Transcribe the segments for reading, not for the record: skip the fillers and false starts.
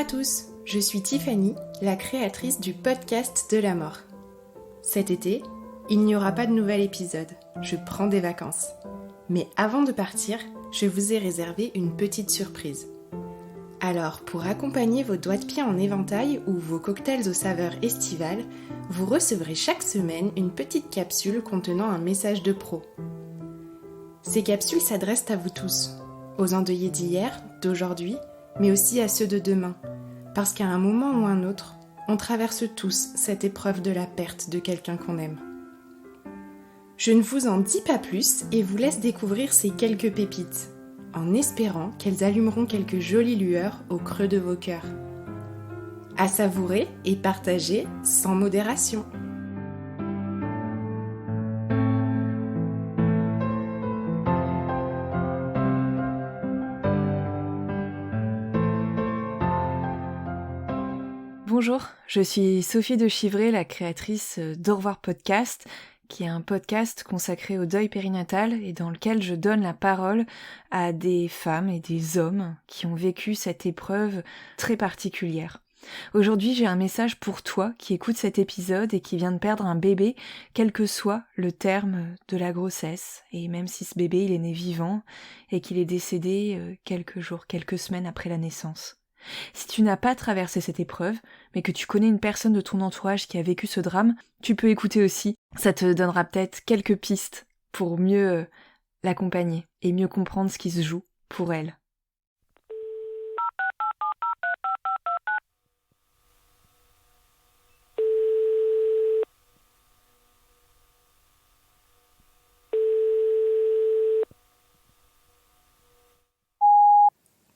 à tous, je suis Tiffany, la créatrice du podcast de la mort. Cet été, il n'y aura pas de nouvel épisode, je prends des vacances. Mais avant de partir, je vous ai réservé une petite surprise. Alors, pour accompagner vos doigts de pied en éventail ou vos cocktails aux saveurs estivales, vous recevrez chaque semaine une petite capsule contenant un message de pro. Ces capsules s'adressent à vous tous, aux endeuillés d'hier, d'aujourd'hui, mais aussi à ceux de demain, parce qu'à un moment ou un autre, on traverse tous cette épreuve de la perte de quelqu'un qu'on aime. Je ne vous en dis pas plus et vous laisse découvrir ces quelques pépites, en espérant qu'elles allumeront quelques jolies lueurs au creux de vos cœurs. À savourer et partager sans modération. Bonjour, je suis Sophie de Chivray, la créatrice d'Au revoir podcast, qui est un podcast consacré au deuil périnatal et dans lequel je donne la parole à des femmes et des hommes qui ont vécu cette épreuve très particulière. Aujourd'hui, j'ai un message pour toi qui écoute cet épisode et qui vient de perdre un bébé, quel que soit le terme de la grossesse. Et même si ce bébé, il est né vivant et qu'il est décédé quelques jours, quelques semaines après la naissance. Si tu n'as pas traversé cette épreuve, mais que tu connais une personne de ton entourage qui a vécu ce drame, tu peux écouter aussi. Ça te donnera peut-être quelques pistes pour mieux l'accompagner et mieux comprendre ce qui se joue pour elle.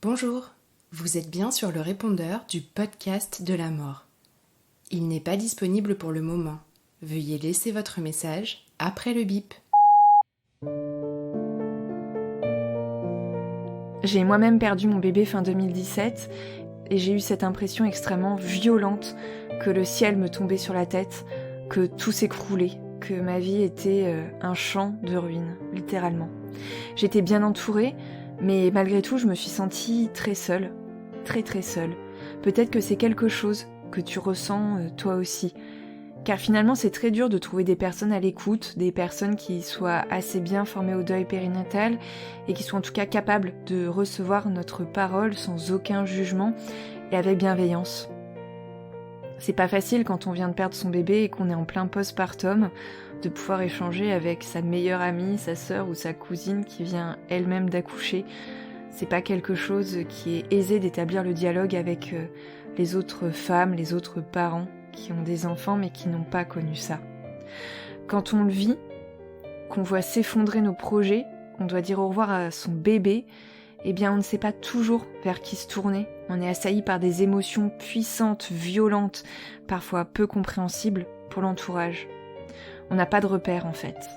Bonjour, vous êtes bien sur le répondeur du podcast de la mort. Il n'est pas disponible pour le moment. Veuillez laisser votre message après le bip. J'ai moi-même perdu mon bébé fin 2017 et j'ai eu cette impression extrêmement violente que le ciel me tombait sur la tête, que tout s'écroulait, que ma vie était un champ de ruines, littéralement. J'étais bien entourée, mais malgré tout, je me suis sentie très seule, très seule. Peut-être que c'est quelque chose que tu ressens toi aussi. Car finalement, c'est très dur de trouver des personnes à l'écoute, des personnes qui soient assez bien formées au deuil périnatal et qui soient en tout cas capables de recevoir notre parole sans aucun jugement et avec bienveillance. C'est pas facile quand on vient de perdre son bébé et qu'on est en plein postpartum de pouvoir échanger avec sa meilleure amie, sa sœur ou sa cousine qui vient elle-même d'accoucher. C'est pas quelque chose qui est aisé d'établir le dialogue avec les autres femmes, les autres parents qui ont des enfants mais qui n'ont pas connu ça. Quand on le vit, qu'on voit s'effondrer nos projets, qu'on doit dire au revoir à son bébé, eh bien on ne sait pas toujours vers qui se tourner. On est assailli par des émotions puissantes, violentes, parfois peu compréhensibles pour l'entourage. On n'a pas de repère en fait.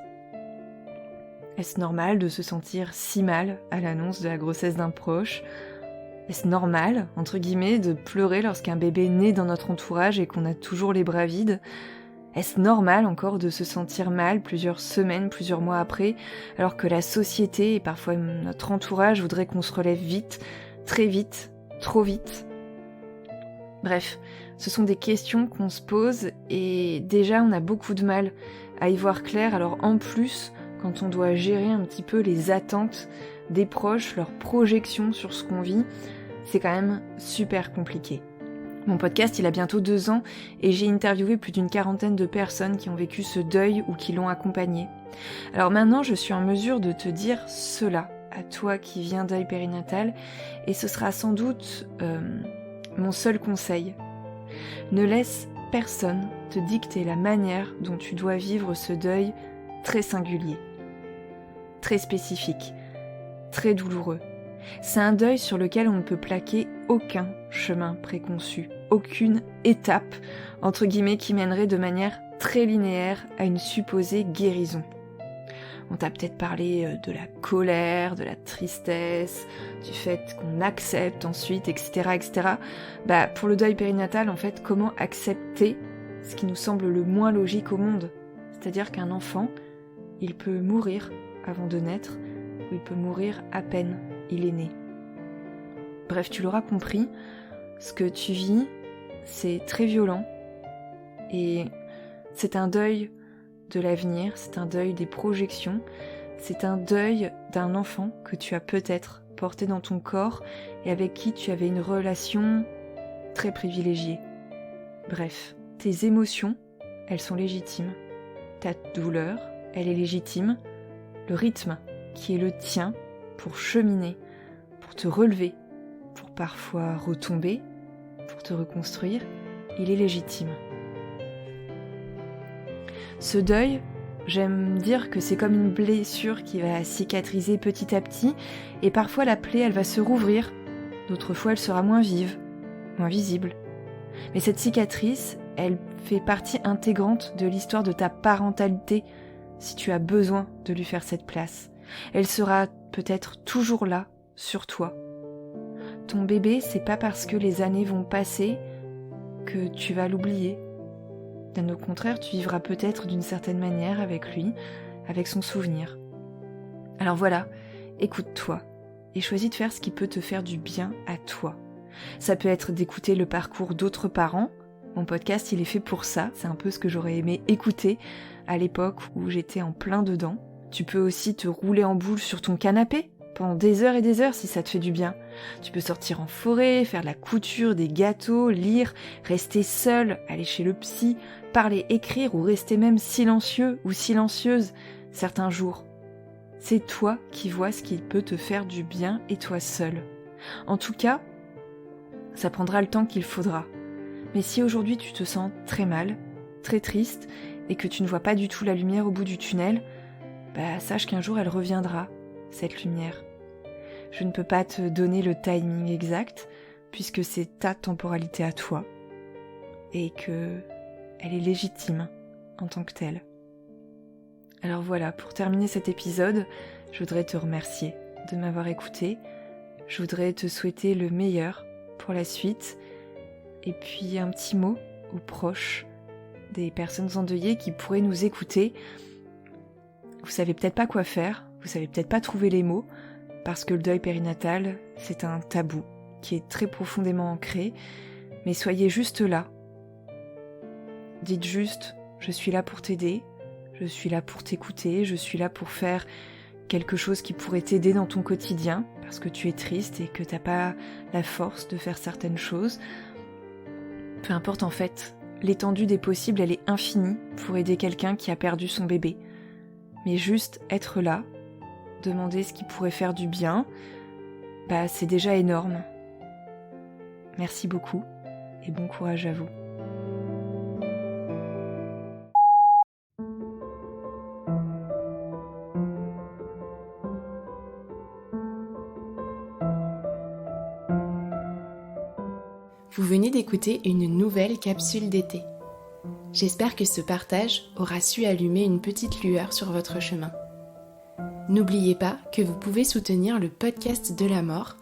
Est-ce normal de se sentir si mal à l'annonce de la grossesse d'un proche ? Est-ce normal, entre guillemets, de pleurer lorsqu'un bébé naît dans notre entourage et qu'on a toujours les bras vides ? Est-ce normal encore de se sentir mal plusieurs semaines, plusieurs mois après, alors que la société et parfois notre entourage voudraient qu'on se relève vite, très vite, trop vite ? Bref, ce sont des questions qu'on se pose et déjà on a beaucoup de mal à y voir clair, alors en plus, quand on doit gérer un petit peu les attentes des proches, leurs projections sur ce qu'on vit, c'est quand même super compliqué. Mon podcast, il a bientôt 2 ans et j'ai interviewé plus d'une 40aine de personnes qui ont vécu ce deuil ou qui l'ont accompagné. Alors maintenant, je suis en mesure de te dire cela à toi qui viens deuil périnatal et ce sera sans doute mon seul conseil. Ne laisse personne te dicter la manière dont tu dois vivre ce deuil très singulier, très spécifique, très douloureux. C'est un deuil sur lequel on ne peut plaquer aucun chemin préconçu, aucune étape, entre guillemets, qui mènerait de manière très linéaire à une supposée guérison. On t'a peut-être parlé de la colère, de la tristesse, du fait qu'on accepte ensuite, etc., etc. Pour le deuil périnatal, en fait, comment accepter ce qui nous semble le moins logique au monde ? C'est-à-dire qu'un enfant, il peut mourir avant de naître, ou il peut mourir à peine il est né. Bref, tu l'auras compris, ce que tu vis, c'est très violent et c'est un deuil de l'avenir, c'est un deuil des projections, c'est un deuil d'un enfant que tu as peut-être porté dans ton corps et avec qui tu avais une relation très privilégiée. Bref, tes émotions, elles sont légitimes. Ta douleur, elle est légitime. Le rythme qui est le tien pour cheminer, pour te relever, pour parfois retomber, pour te reconstruire, il est légitime. Ce deuil, j'aime dire que c'est comme une blessure qui va cicatriser petit à petit et parfois la plaie, elle va se rouvrir, d'autres fois elle sera moins vive, moins visible. Mais cette cicatrice, elle fait partie intégrante de l'histoire de ta parentalité si tu as besoin de lui faire cette place. Elle sera peut-être toujours là, sur toi. Ton bébé, c'est pas parce que les années vont passer que tu vas l'oublier. Au contraire, tu vivras peut-être d'une certaine manière avec lui, avec son souvenir. Alors voilà, écoute-toi et choisis de faire ce qui peut te faire du bien à toi. Ça peut être d'écouter le parcours d'autres parents. Mon podcast, il est fait pour ça. C'est un peu ce que j'aurais aimé écouter à l'époque où j'étais en plein dedans. Tu peux aussi te rouler en boule sur ton canapé pendant des heures et des heures si ça te fait du bien. Tu peux sortir en forêt, faire de la couture, des gâteaux, lire, rester seul, aller chez le psy, parler, écrire ou rester même silencieux ou silencieuse certains jours. C'est toi qui vois ce qui peut te faire du bien et toi seul. En tout cas, ça prendra le temps qu'il faudra. Mais si aujourd'hui tu te sens très mal, très triste et que tu ne vois pas du tout la lumière au bout du tunnel, sache qu'un jour elle reviendra, cette lumière. Je ne peux pas te donner le timing exact puisque c'est ta temporalité à toi et que elle est légitime en tant que telle. Alors voilà, pour terminer cet épisode, je voudrais te remercier de m'avoir écouté. Je voudrais te souhaiter le meilleur pour la suite. Et puis un petit mot aux proches des personnes endeuillées qui pourraient nous écouter. Vous savez peut-être pas quoi faire, vous savez peut-être pas trouver les mots, parce que le deuil périnatal, c'est un tabou qui est très profondément ancré. Mais soyez juste là. Dites juste, je suis là pour t'aider, je suis là pour t'écouter, je suis là pour faire quelque chose qui pourrait t'aider dans ton quotidien, parce que tu es triste et que t'as pas la force de faire certaines choses. Peu importe en fait, l'étendue des possibles, elle est infinie pour aider quelqu'un qui a perdu son bébé. Mais juste être là, demander ce qui pourrait faire du bien, c'est déjà énorme. Merci beaucoup et bon courage à vous. Vous venez d'écouter une nouvelle capsule d'été. J'espère que ce partage aura su allumer une petite lueur sur votre chemin. N'oubliez pas que vous pouvez soutenir le podcast de la mort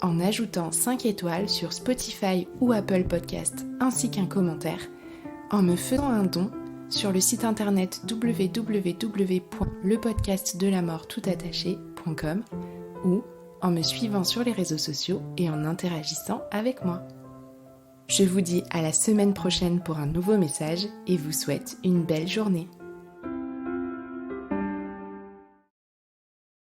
en ajoutant 5 étoiles sur Spotify ou Apple Podcast ainsi qu'un commentaire, en me faisant un don sur le site internet www.lepodcastdelamorttoutattaché.com ou en me suivant sur les réseaux sociaux et en interagissant avec moi. Je vous dis à la semaine prochaine pour un nouveau message et vous souhaite une belle journée.